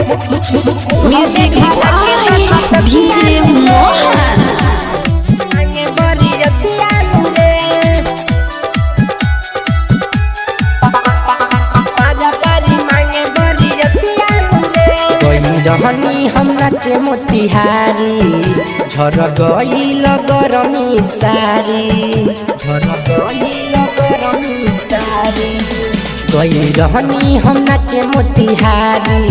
Music DJ Mohan जहनी हम नाचे मोतिहारी झर गईल गरमी सारी झर गईल गरमी सारी गई रहनी हम नाचे मोतिहारी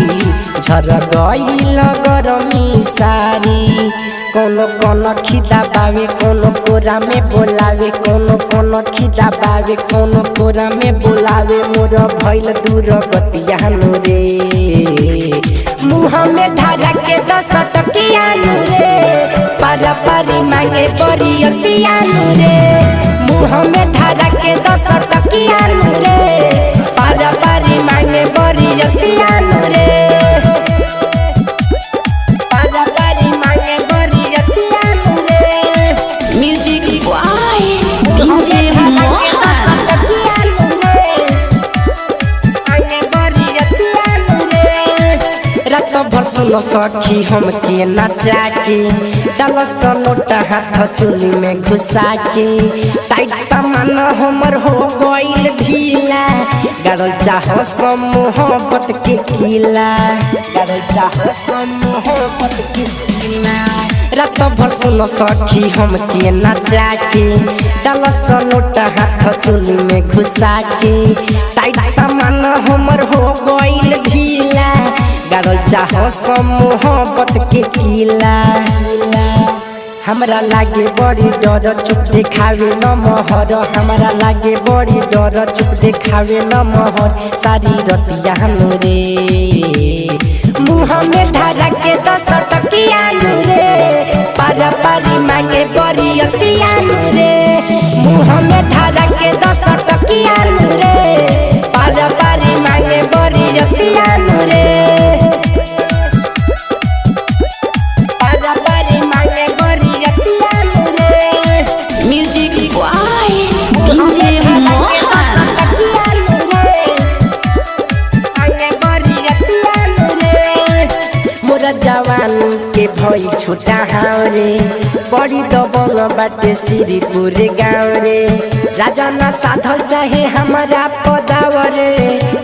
झर गईल गरमी सारी कोनो कोनो खिदा बावे कोनो कोरा में बोलावे कोनो कोनो खिदा बावे कोनो कोरा में बोलावे मोर भइल दूर गतियानु रे मुँह में धारा के 10 टकियानु रे पारा पारी मांगे बरियतियानु रे मुँह में धारा के 10 टकियानु रे पारा पारी मांगे बरियतियानु रे पारा पारी मांगे बरियतियानु रे म्यूजिक डीजे मोहन रात भर सुनो सखी हम के नचा के डालस नोट हाथ चुली में घुसा के टाइट सामान हमर हो गइल ढीला गाड़ल चाह मोहब्बत के किला गाड़ल चाह मोहब्बत के किला रात भर सुनो सखी हम के नचा के डालस नोट हाथ चुली में घुसा के टाइट सामान हमर हो गइल ढीला गाड़ल चाह मोहब्बत के किला हमरा लागे बड़ी डर चुप देखावे न महर हमरा लागे बड़ी डर चुप देखावे न महर सारी रतियानु रे मुँह में धारा के 10 टकियानु रे पारा पारी मांगे बरियतियानु रे मुँह में धारा के 10 टकियानु रे पारा पारी मांगे बरियतियानु रे म्यूजिक डीजे मोहन मोरा जवान के भई छोटा हाव रे बड़ी दबंग बाटे श्रीपुर गाँव रे राजा ना साधल चाहे हमारा पदाव रे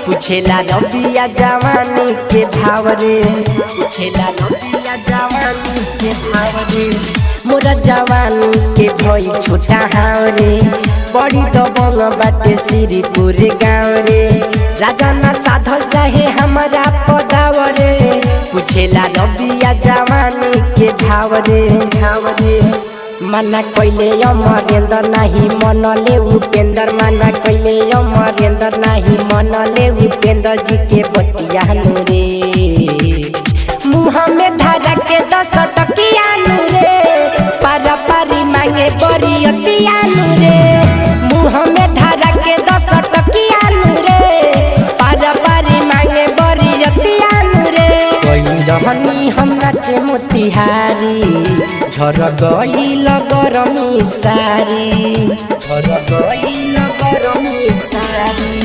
पूछेला रबिया जवानी के भाव रे पूछेला रबिया जवानी के भाव रे मोरा जवान के भई छोटा हाव रे बड़ी दबंग बाटे श्रीपुर गाँव रे राजा ना साधल चाहे हमारा पदाव रे पूछेला रबिया जवानी के भाव रे मना कैले अमरेंद्र नाही मनले उपेंद्र मना कैले अमरेंद्र नाही मनले उपेंद्र जी के बतियानु रे मुँह में धारा के 10 टकियानु रे पारा पारी मांगे बरियतियानु रे मुँह में धारा के 10 टकियानु रे पारा पारी मांगे बरियतियानु रे जहनी हम नाचे मोतिहारी झर गईल गरमी सारी झर गईल गरमी सारी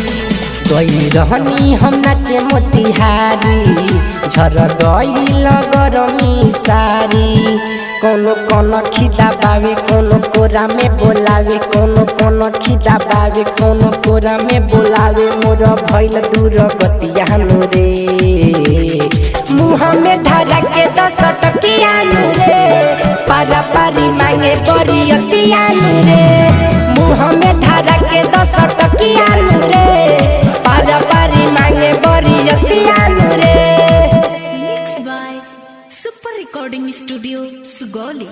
गई रहनी हम नाचे मोतिहारी झर गईल गरमी सारी कोनो कोनो खिदा बावे कोनो कोरा में बोलावे कोनो कोनो खिदा बावे कोनो कोरा में बोलावे मोर भइल दूर गतियानु रे मुँह में धारा के 10 टकियानु रे पारा पारी मांगे बरियतियानु रे मुँह में धारा के 10 टकियानु रे पारा पारी मांगे बरियतियानु रे mix by super recording studio Sugauli.